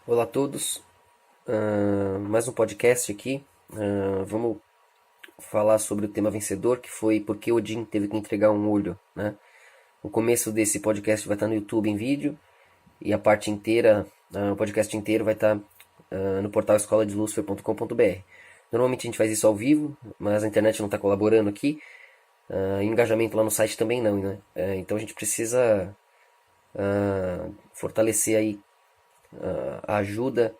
Olá a todos, mais um podcast aqui. Vamos falar sobre o tema vencedor, que foi porque Odin teve que entregar um olho, né? O começo desse podcast vai estar no YouTube em vídeo e a parte inteira, o podcast inteiro vai estar no portal escoladelucifer.com.br. Normalmente a gente faz isso ao vivo, mas a internet não está colaborando aqui, e o engajamento lá no site também não, né? Então a gente precisa fortalecer aí a ajuda.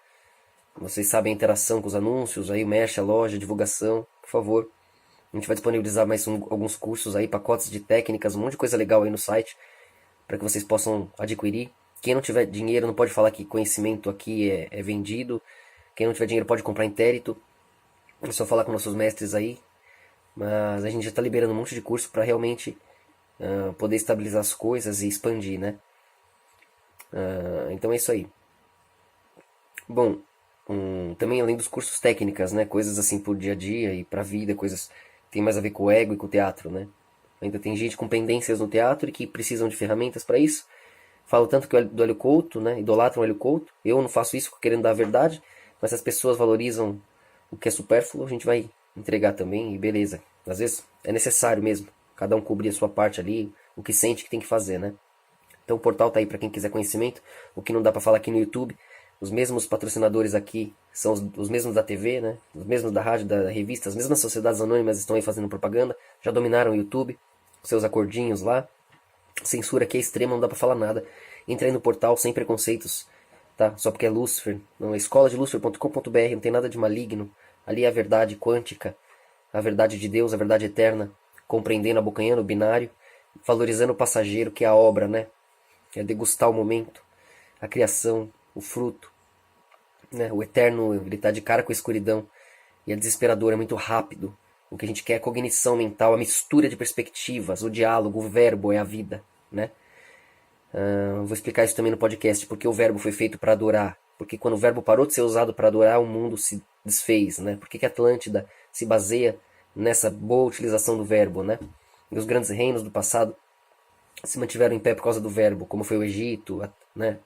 Vocês sabem a interação com os anúncios, aí o merch, a loja, a divulgação, por favor. A gente vai disponibilizar mais alguns cursos aí, pacotes de técnicas, um monte de coisa legal aí no site, para que vocês possam adquirir. Quem não tiver dinheiro não pode falar que conhecimento aqui é vendido. Quem não tiver dinheiro pode comprar intérito. É só falar com nossos mestres aí. Mas a gente já está liberando um monte de curso para realmente poder estabilizar as coisas e expandir, né? Então é isso aí. Bom, também além dos cursos técnicas, né? Coisas assim pro dia a dia e pra vida, coisas que tem mais a ver com o ego e com o teatro, né? Ainda tem gente com pendências no teatro e que precisam de ferramentas para isso. Falo tanto que do Hélio Couto, né? Idolatram o Hélio Couto. Eu não faço isso querendo dar a verdade, mas se as pessoas valorizam o que é supérfluo, a gente vai entregar também e beleza. Às vezes é necessário mesmo. Cada um cobrir a sua parte ali, o que sente que tem que fazer, né? Então o portal tá aí para quem quiser conhecimento. O que não dá para falar aqui no YouTube. Os mesmos patrocinadores aqui são os mesmos da TV, né? Os mesmos da rádio, da revista, as mesmas sociedades anônimas estão aí fazendo propaganda. Já dominaram o YouTube, seus acordinhos lá. Censura aqui é extrema, não dá para falar nada. Entra aí no portal sem preconceitos, tá? Só porque é Lucifer. Não é escoladelucifer.com.br, não tem nada de maligno. Ali é a verdade quântica, a verdade de Deus, a verdade eterna, compreendendo, abocanhando o binário, valorizando o passageiro, que é a obra, né? É degustar o momento, a criação, o fruto, né? O eterno, ele está de cara com a escuridão e é desesperador, é muito rápido. O que a gente quer é cognição mental, a mistura de perspectivas, o diálogo, o verbo é a vida, né? Vou explicar isso também no podcast, porque o verbo foi feito para adorar. Porque quando o verbo parou de ser usado para adorar, o mundo se desfez, né? Por que Atlântida se baseia nessa boa utilização do verbo, né? E os grandes reinos do passado se mantiveram em pé por causa do verbo, como foi o Egito, né?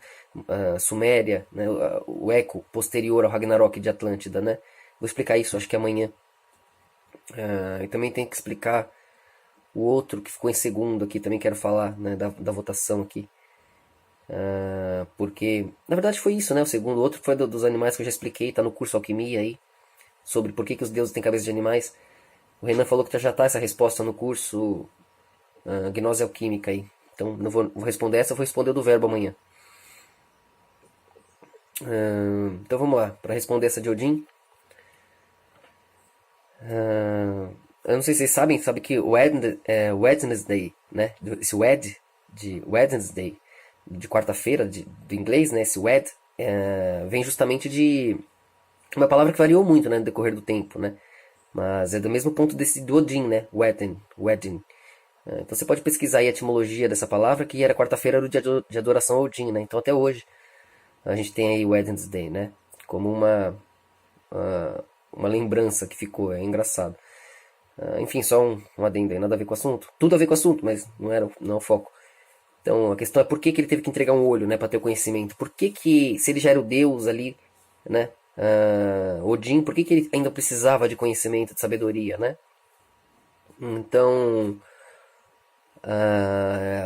A Suméria, né? O eco posterior ao Ragnarok de Atlântida, né? Vou explicar isso, acho que amanhã. E também tem que explicar o outro que ficou em segundo aqui, também quero falar, né, da votação aqui. Porque, na verdade foi isso, né? O segundo, o outro foi dos animais que eu já expliquei, tá no curso Alquimia aí, sobre por que os deuses têm cabeça de animais. O Renan falou que já tá essa resposta no curso Gnose Alquímica aí. Então não vou responder essa, eu vou responder do verbo amanhã. Então vamos lá, para responder essa de Odin. Eu não sei se vocês sabem, sabe que o Wednesday, né? Esse de Wednesday, de quarta-feira, do inglês, né? Esse Wed, vem justamente de uma palavra que variou muito, né? No decorrer do tempo, né? Mas é do mesmo ponto do Odin, né? Wedding. Então você pode pesquisar aí a etimologia dessa palavra, que era quarta-feira era o dia de adoração a Odin, né? Então até hoje a gente tem aí Wednesday, né? Como uma lembrança que ficou, é engraçado. Enfim, só um adendo aí, nada a ver com o assunto. Tudo a ver com o assunto, mas não é o foco. Então a questão é por que ele teve que entregar um olho, né, para ter o conhecimento. Por que, se ele já era o deus ali, né, Odin, por que ele ainda precisava de conhecimento, de sabedoria, né? Então,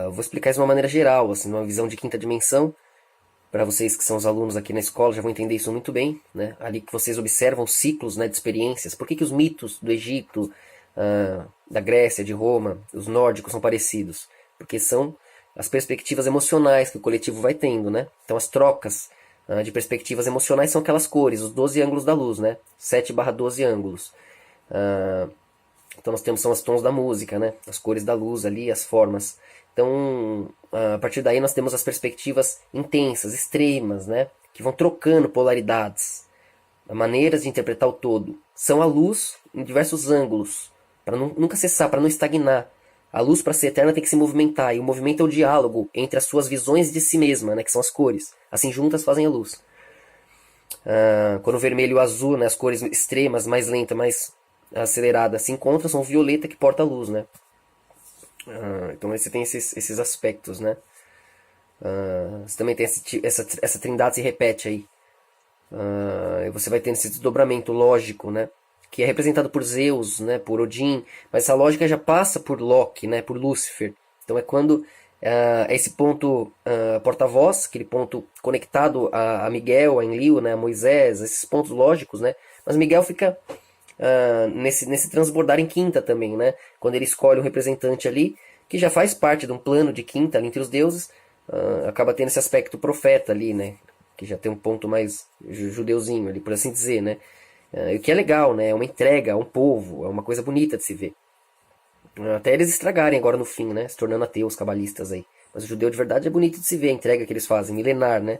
eu vou explicar isso de uma maneira geral, assim, numa visão de quinta dimensão. Para vocês que são os alunos aqui na escola já vão entender isso muito bem, né? Ali que vocês observam ciclos, né, de experiências. Por que os mitos do Egito, da Grécia, de Roma, os nórdicos são parecidos? Porque são as perspectivas emocionais que o coletivo vai tendo, né? Então as trocas de perspectivas emocionais são aquelas cores, os 12 ângulos da luz, né? 7/12 ângulos. Então nós temos são os tons da música, né? As cores da luz ali, as formas. Então, a partir daí nós temos as perspectivas intensas, extremas, né? Que vão trocando polaridades, maneiras de interpretar o todo. São a luz em diversos ângulos, para nunca cessar, para não estagnar. A luz, para ser eterna, tem que se movimentar, e o movimento é o diálogo entre as suas visões de si mesma, né? Que são as cores. Assim juntas fazem a luz. Quando o vermelho e o azul, né? As cores extremas, mais lenta, mais acelerada se encontram, são o violeta que porta a luz, né? Então você tem esses aspectos, né? Você também tem essa trindade se repete aí. Você vai tendo esse desdobramento lógico, né? Que é representado por Zeus, né? Por Odin. Mas essa lógica já passa por Loki, né? Por Lúcifer. Então é quando esse ponto porta-voz, aquele ponto conectado a Miguel, a Enlil, né? A Moisés, esses pontos lógicos, né? Mas Miguel fica nesse transbordar em quinta também, né? Quando ele escolhe um representante ali, que já faz parte de um plano de quinta ali entre os deuses, acaba tendo esse aspecto profeta ali, né? Que já tem um ponto mais judeuzinho ali, por assim dizer, né? O que é legal, né? É uma entrega a um povo, é uma coisa bonita de se ver. Até eles estragarem agora no fim, né? Se tornando ateus, cabalistas aí. Mas o judeu de verdade é bonito de se ver, a entrega que eles fazem, milenar, né?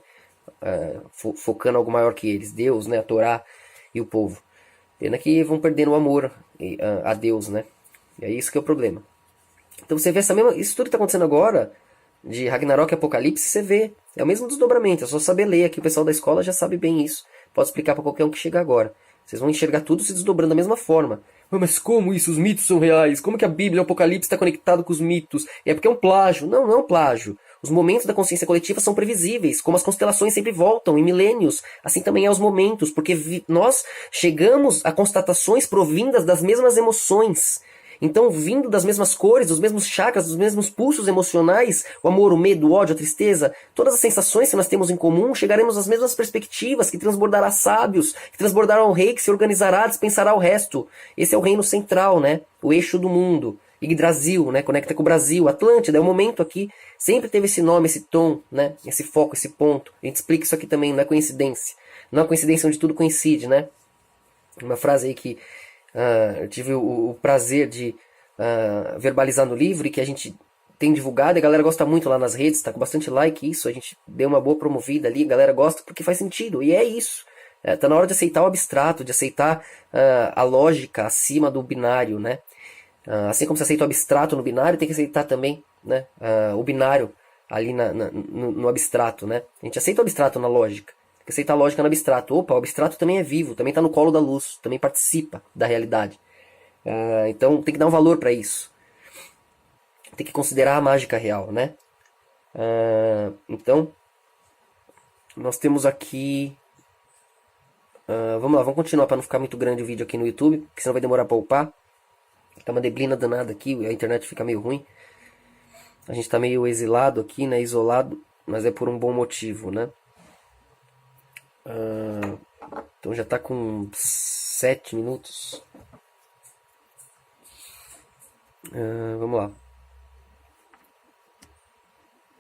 Focando algo maior que eles, Deus, né? A Torá e o povo. Pena que vão perdendo o amor a Deus, né? E é isso que é o problema. Então você vê essa mesma. Isso tudo que está acontecendo agora, de Ragnarok e Apocalipse, você vê. É o mesmo desdobramento, é só saber ler aqui. O pessoal da escola já sabe bem isso. Pode explicar para qualquer um que chega agora. Vocês vão enxergar tudo se desdobrando da mesma forma. Mas como isso? Os mitos são reais? Como que a Bíblia, o Apocalipse está conectado com os mitos? É porque é um plágio. Não, não é um plágio. Os momentos da consciência coletiva são previsíveis, como as constelações sempre voltam em milênios. Assim também é os momentos, porque nós chegamos a constatações provindas das mesmas emoções. Então, vindo das mesmas cores, dos mesmos chakras, dos mesmos pulsos emocionais, o amor, o medo, o ódio, a tristeza, todas as sensações que nós temos em comum, chegaremos às mesmas perspectivas, que transbordará sábios, que transbordará o rei, que se organizará, dispensará o resto. Esse é o reino central, né? O eixo do mundo. Yggdrasil, né? Conecta com o Brasil. Atlântida é o momento aqui. Sempre teve esse nome, esse tom, né? Esse foco, esse ponto. A gente explica isso aqui também, não é coincidência. Não é coincidência onde tudo coincide, né? Uma frase aí que eu tive o prazer de verbalizar no livro e que a gente tem divulgado, e a galera gosta muito lá nas redes, tá com bastante like isso, a gente deu uma boa promovida ali, a galera gosta porque faz sentido, e é isso. Tá na hora de aceitar o abstrato, de aceitar a lógica acima do binário, né? Assim como você aceita o abstrato no binário, tem que aceitar também, né, o binário ali no abstrato, né? A gente aceita o abstrato na lógica. Tem que aceitar a lógica no abstrato. Opa, o abstrato também é vivo, também está no colo da luz, também participa da realidade. Então tem que dar um valor para isso. Tem que considerar a mágica real, né? Então, nós temos aqui... vamos lá, vamos continuar para não ficar muito grande o vídeo aqui no YouTube, porque senão vai demorar para upar. Tá uma neblina danada aqui, a internet fica meio ruim. A gente tá meio exilado aqui, né? Isolado, mas é por um bom motivo, né? Então já tá com 7 minutos. Vamos lá.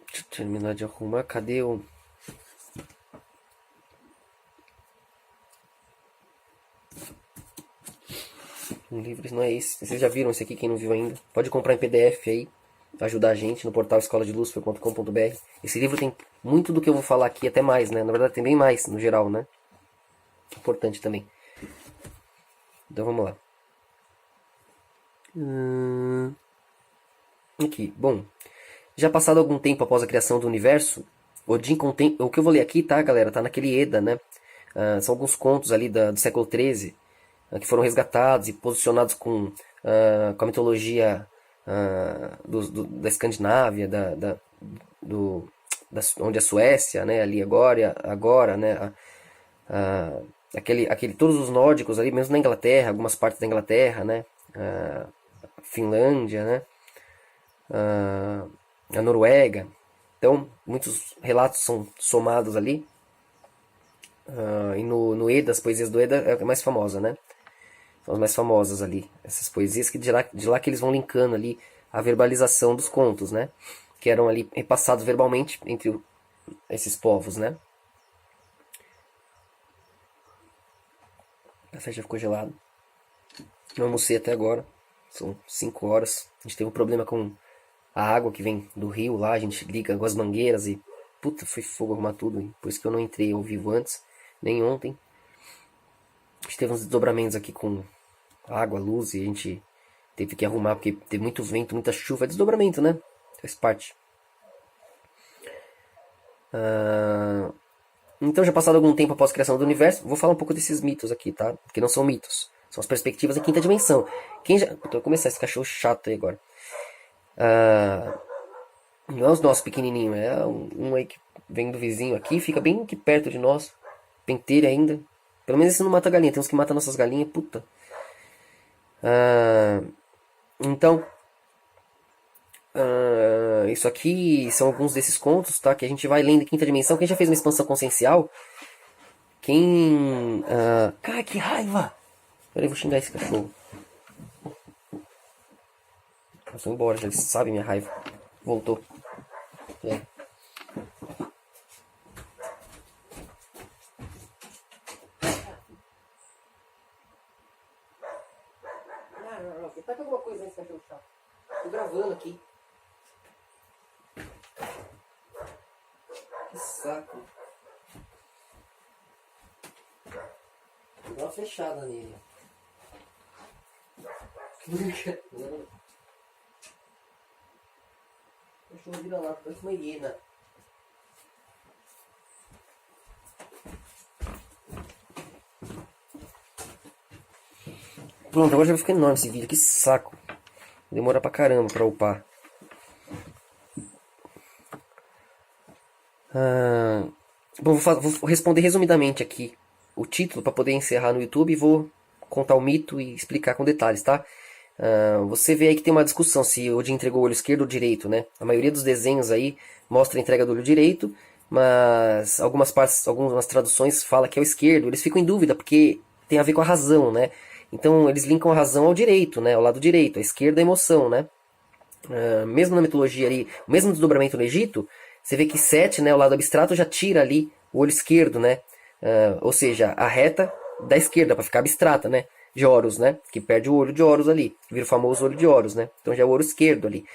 Deixa eu terminar de arrumar. Cadê o... livros não é esse. Vocês já viram esse aqui, quem não viu ainda? Pode comprar em PDF aí, ajudar a gente no portal escoladelucifer.com.br. Esse livro tem muito do que eu vou falar aqui, até mais, né? Na verdade tem bem mais, no geral, né? Importante também. Então vamos lá. Aqui, bom. Já passado algum tempo após a criação do universo, Odin contém... O que eu vou ler aqui, tá, galera? Tá naquele Eda, né? São alguns contos ali do século XIII, que foram resgatados e posicionados com a mitologia da Escandinávia, onde a Suécia, né, ali agora, né, todos os nórdicos ali, mesmo na Inglaterra, algumas partes da Inglaterra, né, Finlândia, né, a Noruega. Então, muitos relatos são somados ali. E no Eda, as poesias do Eda é a mais famosa, né? São as mais famosas ali. Essas poesias que de lá que eles vão linkando ali a verbalização dos contos, né? Que eram ali repassados verbalmente entre esses povos, né? O café já ficou gelado. Não almocei até agora. São 5 horas. A gente teve um problema com a água que vem do rio lá. A gente liga com as mangueiras e... Puta, foi fogo arrumar tudo. Por isso que eu não entrei ao vivo antes. Nem ontem. A gente teve uns desdobramentos aqui com água, luz, e a gente teve que arrumar porque teve muito vento, muita chuva. É desdobramento, né? Faz parte. Então, já passado algum tempo após a criação do universo, vou falar um pouco desses mitos aqui, tá? Porque não são mitos. São as perspectivas em quinta dimensão. Vou começar esse cachorro chato aí agora. Não é os nossos pequenininhos, é um aí que vem do vizinho aqui, fica bem aqui perto de nós. pentelho ainda. Pelo menos esse não mata galinha. Tem uns que matam nossas galinhas, puta. Ah, então, isso aqui são alguns desses contos, tá? Que a gente vai lendo em quinta dimensão. Quem já fez uma expansão consciencial? Quem... Cara, que raiva! Peraí, eu vou xingar esse cachorro. Eu vou embora, já ele sabe minha raiva. Voltou. É. Não. Tá com alguma coisa nesse cachorro chato. Tô gravando aqui. Que saco. Vou dar uma fechada nele. Não. Cachorro vira lá, parece uma hiena. Pronto, agora já vai ficar enorme esse vídeo. Que saco. Demora pra caramba pra upar. Bom, vou responder resumidamente aqui o título para poder encerrar no YouTube e vou contar o mito e explicar com detalhes, tá? Você vê aí que tem uma discussão se o Odin entregou o olho esquerdo ou direito, né? A maioria dos desenhos aí mostra a entrega do olho direito, mas algumas traduções falam que é o esquerdo. Eles ficam em dúvida porque tem a ver com a razão, né? Então eles linkam a razão ao direito, né? Ao lado direito, a esquerda é a emoção, né? Mesmo na mitologia ali, o mesmo desdobramento no Egito, você vê que Sete, né, o lado abstrato, já tira ali o olho esquerdo, né? Ou seja, a reta da esquerda, para ficar abstrata, né? De Horus, né? Que perde o olho de Horus ali, que vira o famoso olho de Horus, né? Então já é o olho esquerdo ali.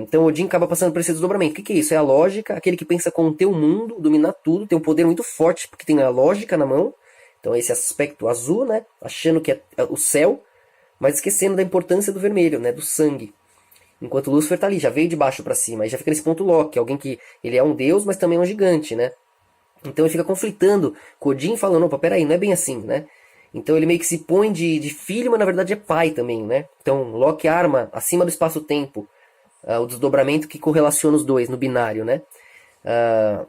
Então Odin acaba passando por esse desdobramento. O que é isso? É a lógica, aquele que pensa conter o mundo, dominar tudo, tem um poder muito forte, porque tem a lógica na mão. Então esse aspecto azul, né? Achando que é o céu, mas esquecendo da importância do vermelho, né? Do sangue. Enquanto Lúcifer tá ali, já veio de baixo para cima, aí já fica nesse ponto Loki, alguém que ele é um deus, mas também é um gigante, né? Então ele fica conflitando com Odin, falando, opa, peraí, não é bem assim, né? Então ele meio que se põe de filho, mas na verdade é pai também, né? Então Loki arma, acima do espaço-tempo, o desdobramento que correlaciona os dois no binário, né?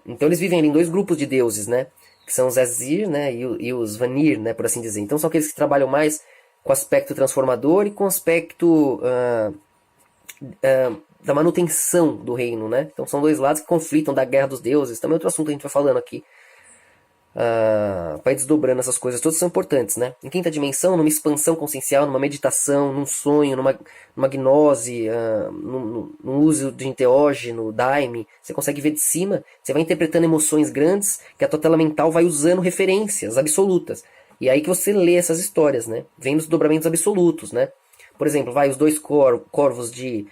Então eles vivem ali em dois grupos de deuses, né? Que são os Azir, né? E os Vanir, né? Por assim dizer. Então são aqueles que trabalham mais com o aspecto transformador e com o aspecto... da manutenção do reino, né? Então são dois lados que conflitam da guerra dos deuses. Também é outro assunto que a gente vai falando aqui. Para ir desdobrando essas coisas, todas são importantes, né? Em quinta dimensão, numa expansão consciencial, numa meditação, num sonho, numa gnose, num uso de enteógeno, daime, você consegue ver de cima, você vai interpretando emoções grandes, que a tua tela mental vai usando referências absolutas. E aí que você lê essas histórias, né? Vem dos dobramentos absolutos, né? Por exemplo, vai os dois corvos de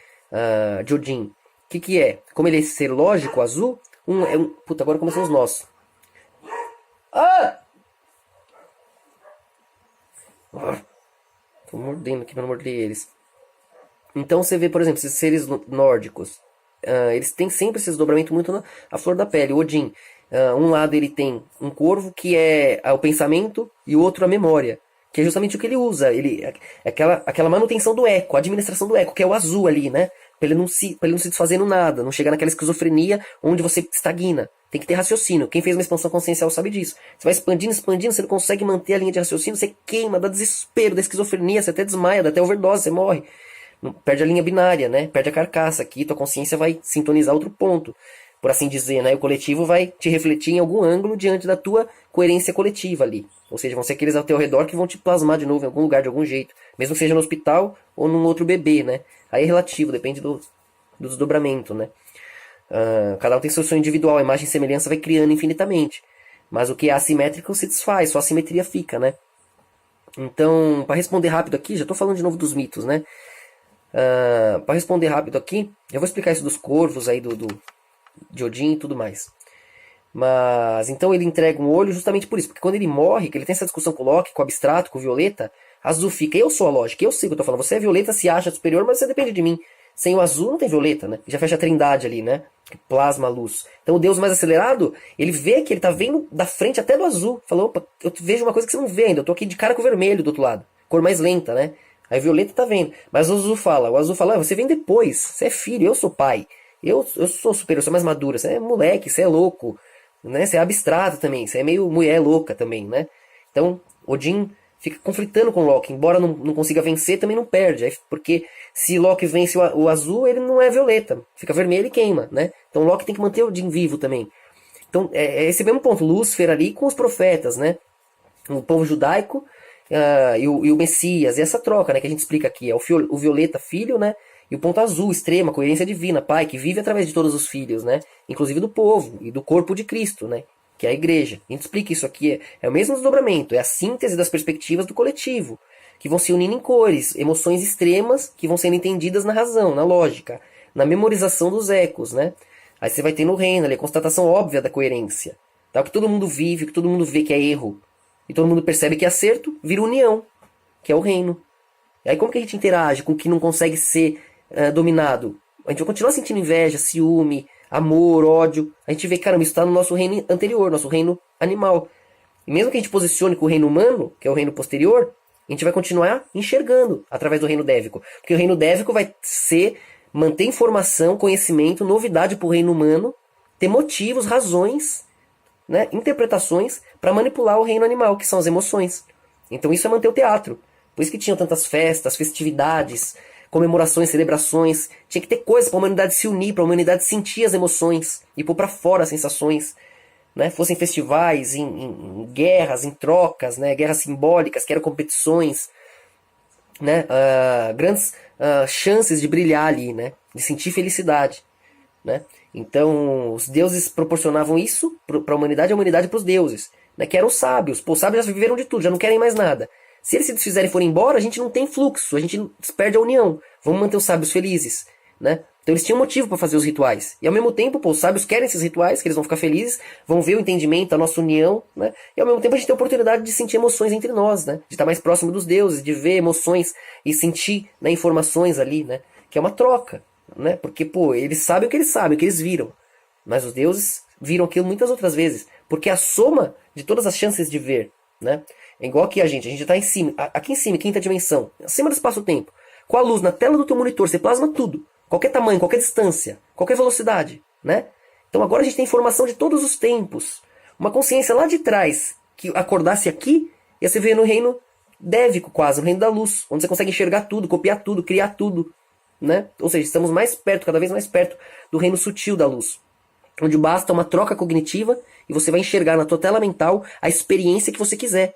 Odin. O que é? Como ele é ser lógico, azul, Puta, agora começam os nossos. Tô mordendo aqui pra não morder eles. Então você vê, por exemplo, esses seres nórdicos. Eles têm sempre esse desdobramento muito na flor da pele. O Odin, um lado ele tem um corvo que é o pensamento e o outro a memória. Que é justamente o que ele usa. Aquela manutenção do eco, a administração do eco, que é o azul ali, né? Pra ele não se desfazer no nada, não chegar naquela esquizofrenia onde você estagna. Tem que ter raciocínio. Quem fez uma expansão consciencial sabe disso. Você vai expandindo, você não consegue manter a linha de raciocínio, você queima, dá desespero, dá esquizofrenia, você até desmaia, dá até overdose, você morre. Perde a linha binária, né? Perde a carcaça aqui, tua consciência vai sintonizar outro ponto. Por assim dizer, né? O coletivo vai te refletir em algum ângulo diante da tua coerência coletiva ali. Ou seja, vão ser aqueles ao teu redor que vão te plasmar de novo em algum lugar, de algum jeito. Mesmo que seja no hospital ou num outro bebê, né? Aí é relativo, depende do desdobramento, né? Cada um tem seu sonho individual, a imagem e semelhança vai criando infinitamente. Mas o que é assimétrico se desfaz, só a simetria fica, né? Então, para responder rápido aqui, já estou falando de novo dos mitos, né? Para responder rápido aqui, eu vou explicar isso dos corvos aí de Odin e tudo mais. Mas então ele entrega um olho justamente por isso, porque quando ele morre, que ele tem essa discussão com o Loki, com o abstrato, com o Violeta, azul fica, eu sou a lógica, eu sei o que eu tô falando, você é Violeta, se acha superior, mas você depende de mim. Sem o azul não tem Violeta, né? Já fecha a trindade ali, né? Que plasma a luz. Então o Deus mais acelerado, ele vê que ele tá vendo da frente até do azul. Falou, opa, eu vejo uma coisa que você não vê ainda, eu tô aqui de cara com o vermelho do outro lado. Cor mais lenta, né? Aí o Violeta tá vendo. Mas o azul fala, você vem depois, você é filho, eu sou pai. Eu sou superior, eu sou mais maduro, você é moleque, você é louco. né? Você é abstrato também, você é meio mulher louca também, né? Então, Odin fica conflitando com Loki, embora não consiga vencer, também não perde, porque se Loki vence o azul, ele não é violeta, fica vermelho e queima, né? Então Loki tem que manter Odin vivo também. Então, é esse mesmo ponto, Lúcifer ali com os profetas, né? O povo judaico e o Messias, e essa troca, né, que a gente explica aqui, é o violeta filho, né, e o ponto azul, extrema, coerência divina, pai, que vive através de todos os filhos, né, inclusive do povo e do corpo de Cristo, né, que é a igreja. A gente explica isso aqui, é o mesmo desdobramento, é a síntese das perspectivas do coletivo, que vão se unindo em cores, emoções extremas que vão sendo entendidas na razão, na lógica, na memorização dos ecos, né. Aí você vai ter no reino ali a constatação óbvia da coerência, tá? O que todo mundo vive, o que todo mundo vê que é erro, e todo mundo percebe que é acerto, vira união, que é o reino. E aí como que a gente interage com o que não consegue ser dominado? A gente vai continuar sentindo inveja, ciúme, amor, ódio. A gente vê que, caramba, isso está no nosso reino anterior, nosso reino animal. E mesmo que a gente posicione com o reino humano, que é o reino posterior, a gente vai continuar enxergando através do reino dévico. Porque o reino dévico vai ser manter informação, conhecimento, novidade para o reino humano, ter motivos, razões, né, interpretações para manipular o reino animal, que são as emoções. Então isso é manter o teatro. Por isso que tinham tantas festas, festividades, comemorações, celebrações. Tinha que ter coisas para a humanidade se unir, para a humanidade sentir as emoções e pôr para fora as sensações. Né? Fossem festivais, em guerras, em trocas, né? Guerras simbólicas, que eram competições, né? Grandes chances de brilhar ali, né? De sentir felicidade. Né? Então, os deuses proporcionavam isso para a humanidade para os deuses, né? Que eram os sábios. Pô, os sábios já viveram de tudo, já não querem mais nada. Se eles se desfizerem e forem embora, a gente não tem fluxo, a gente perde a união. Vamos manter os sábios felizes. Né? Então eles tinham motivo para fazer os rituais. E ao mesmo tempo, pô, os sábios querem esses rituais, que eles vão ficar felizes, vão ver o entendimento, a nossa união. Né? E ao mesmo tempo a gente tem a oportunidade de sentir emoções entre nós, né? De estar mais próximo dos deuses, de ver emoções e sentir, né, informações ali, né? Que é uma troca. Né? Porque, pô, eles sabem o que eles sabem, o que eles viram. Mas os deuses viram aquilo muitas outras vezes. Porque é a soma de todas as chances de ver. Né? É igual que a gente está em cima, aqui em cima, quinta dimensão, acima do espaço-tempo. Com a luz na tela do teu monitor, você plasma tudo. Qualquer tamanho, qualquer distância, qualquer velocidade. Né? Então agora a gente tem informação de todos os tempos. Uma consciência lá de trás, que acordasse aqui, ia se ver no reino dévico quase, no reino da luz. Onde você consegue enxergar tudo, copiar tudo, criar tudo. Né? Ou seja, estamos mais perto, cada vez mais perto do reino sutil da luz, onde basta uma troca cognitiva e você vai enxergar na tua tela mental a experiência que você quiser.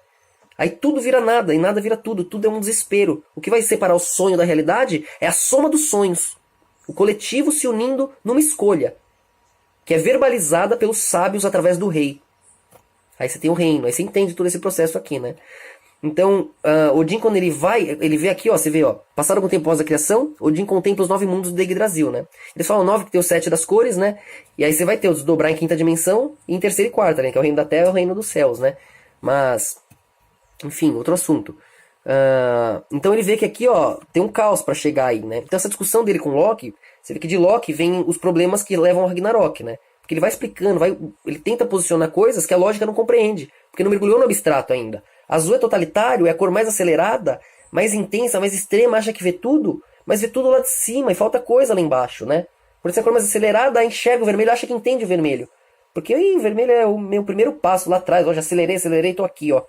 Aí tudo vira nada e nada vira tudo, tudo é um desespero. O que vai separar o sonho da realidade é a soma dos sonhos, o coletivo se unindo numa escolha, que é verbalizada pelos sábios através do rei. Aí você tem o reino, aí você entende todo esse processo aqui, né? Então, Odin, quando ele vê aqui, ó, você vê, ó, passado algum tempo após a criação, Odin contempla os 9 mundos do Yggdrasil, né? Eles falam 9 que tem os 7 das cores, né? E aí você vai ter o desdobrar em quinta dimensão e em terceira e quarta, né? Que é o reino da terra e o reino dos céus, né? Mas, enfim, outro assunto. Então ele vê que aqui, ó, tem um caos para chegar aí, né? Então essa discussão dele com Loki, você vê que de Loki vem os problemas que levam ao Ragnarok, né? Porque ele vai explicando, ele tenta posicionar coisas que a lógica não compreende, porque não mergulhou no abstrato ainda. Azul é totalitário, é a cor mais acelerada, mais intensa, mais extrema, acha que vê tudo, mas vê tudo lá de cima e falta coisa lá embaixo, né? Por isso a cor mais acelerada enxerga o vermelho, acha que entende o vermelho. Porque o vermelho é o meu primeiro passo lá atrás, ó, já acelerei, tô aqui, ó.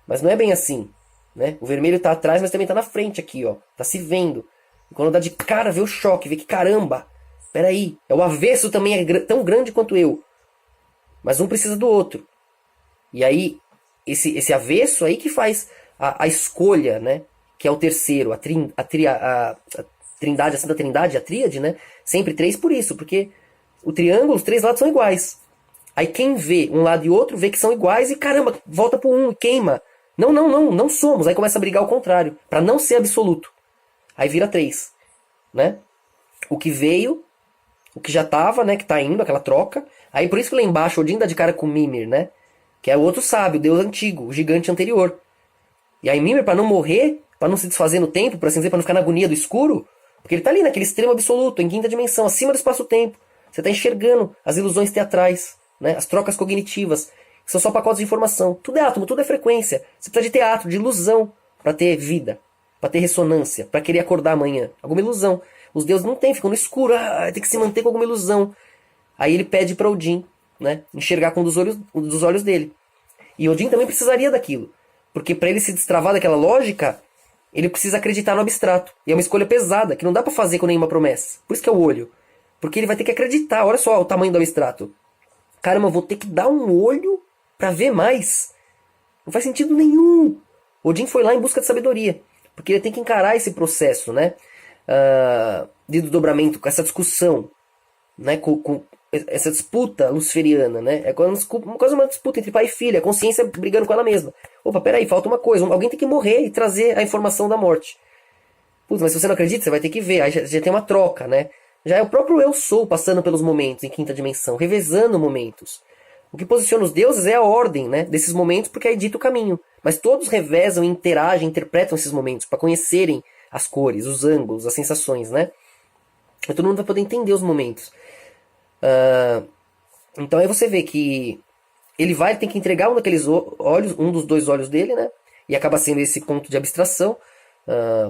Mas não é bem assim, né? O vermelho tá atrás, mas também tá na frente aqui, ó. Tá se vendo. E quando dá de cara, vê o choque, vê que caramba, peraí, o avesso também é tão grande quanto eu. Mas um precisa do outro. E aí, esse avesso aí que faz a escolha, né? Que é o terceiro, a trindade, a Santa Trindade, a tríade, né? Sempre 3 por isso, porque o triângulo, os 3 lados são iguais. Aí quem vê um lado e outro vê que são iguais e caramba, volta pro 1 e queima. Não somos. Aí começa a brigar ao contrário, para não ser absoluto. Aí vira 3, né? O que veio, o que já tava, né? Que tá indo, aquela troca. Aí por isso que lá embaixo Odin dá de cara com Mimir, né? Que é o outro sábio, o deus antigo, o gigante anterior. E aí Mimir, para não morrer, para não se desfazer no tempo, para assim dizer, para não ficar na agonia do escuro, porque ele tá ali naquele extremo absoluto, em quinta dimensão, acima do espaço-tempo. Você tá enxergando as ilusões teatrais, né? As trocas cognitivas, que são só pacotes de informação. Tudo é átomo, tudo é frequência. Você precisa de teatro, de ilusão, para ter vida, para ter ressonância, para querer acordar amanhã. Alguma ilusão. Os deuses não têm, ficam no escuro, tem que se manter com alguma ilusão. Aí ele pede para Odin, né? Enxergar com um dos olhos dele. E Odin também precisaria daquilo. Porque para ele se destravar daquela lógica, ele precisa acreditar no abstrato. E é uma escolha pesada, que não dá para fazer com nenhuma promessa. Por isso que é o olho. Porque ele vai ter que acreditar. Olha só o tamanho do abstrato. Caramba, eu vou ter que dar um olho para ver mais. Não faz sentido nenhum. Odin foi lá em busca de sabedoria. Porque ele tem que encarar esse processo, né? De desdobramento, com essa discussão, né? Com essa disputa luciferiana, né? É quase uma disputa entre pai e filha, a consciência brigando com ela mesma. Opa, peraí, falta uma coisa. Alguém tem que morrer e trazer a informação da morte. Putz, mas se você não acredita, você vai ter que ver. Aí já tem uma troca, né? Já é o próprio eu sou passando pelos momentos em quinta dimensão, revezando momentos. O que posiciona os deuses é a ordem, né, desses momentos, porque aí dita o caminho. Mas todos revezam, interagem, interpretam esses momentos para conhecerem as cores, os ângulos, as sensações, né? Então todo mundo vai poder entender os momentos. Então aí você vê que ele tem que entregar um daqueles olhos, um dos dois olhos dele, né? E acaba sendo esse ponto de abstração.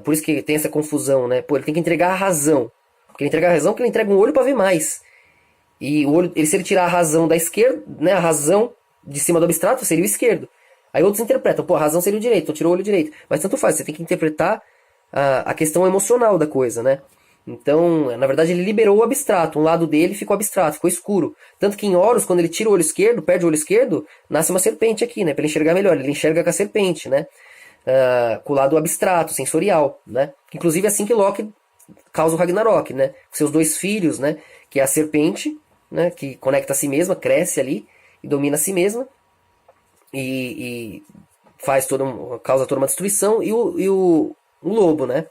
Por isso que tem essa confusão, né? Pô, ele tem que entregar a razão. Porque ele entrega a razão, porque ele entrega um olho para ver mais. E o olho, se ele tirar a razão da esquerda, né, a razão de cima do abstrato seria o esquerdo. Aí outros interpretam, pô, a razão seria o direito, então tirou o olho direito. Mas tanto faz, você tem que interpretar a questão emocional da coisa, né? Então, na verdade, ele liberou o abstrato. Um lado dele ficou abstrato, ficou escuro. Tanto que em Horus, quando ele tira o olho esquerdo, perde o olho esquerdo, nasce uma serpente aqui, né? Pra ele enxergar melhor. Ele enxerga com a serpente, né? Com o lado abstrato, sensorial, né? Inclusive é assim que Loki causa o Ragnarok, né? Seus dois filhos, né? Que é a serpente, né? Que conecta a si mesma, cresce ali e domina a si mesma. E causa toda uma destruição. E o lobo, né?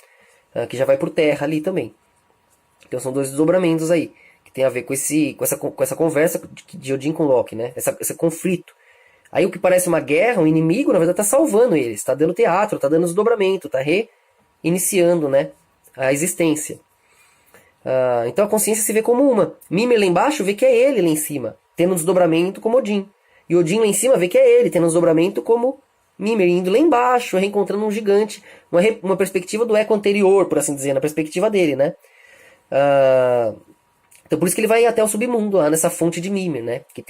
Que já vai por terra ali também. Então são dois desdobramentos aí. Que tem a ver com essa conversa de Odin com Loki, né? Esse conflito. Aí o que parece uma guerra, um inimigo, na verdade está salvando eles. Está dando teatro, está dando desdobramento, está reiniciando, né? A existência. Então a consciência se vê como uma. Mimir lá embaixo vê que é ele lá em cima, tendo um desdobramento como Odin. E Odin lá em cima vê que é ele, tendo um desdobramento como Mimir, indo lá embaixo, reencontrando um gigante. Uma perspectiva do eco anterior, por assim dizer, na perspectiva dele, né? Então por isso que ele vai até o submundo, lá nessa fonte de Mimir, né? Que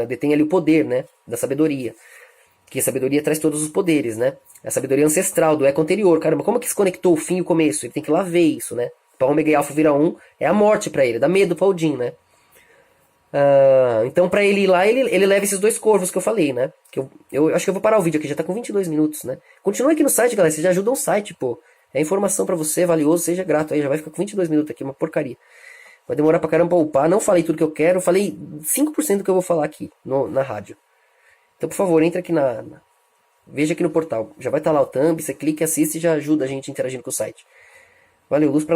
detém ali o poder, né? Da sabedoria. Que a sabedoria traz todos os poderes, né? A sabedoria ancestral, do eco anterior. Caramba, como que se conectou o fim e o começo? Ele tem que ir lá ver isso, né? Pra Ômega e Alfa virar um, é a morte pra ele, dá medo pra Odin, né? Então pra ele ir lá, ele leva esses dois corvos que eu falei, né? Que eu acho que eu vou parar o vídeo aqui, já tá com 22 minutos, né? Continua aqui no site, galera, vocês já ajudam o site, pô. É informação pra você, é valioso, seja grato aí, já vai ficar com 22 minutos aqui, uma porcaria. Vai demorar pra caramba pra upar, não falei tudo que eu quero, falei 5% do que eu vou falar aqui na rádio. Então, por favor, entra aqui veja aqui no portal. Já vai estar lá o thumb, você clica, assiste e já ajuda a gente interagindo com o site. Valeu, luz pra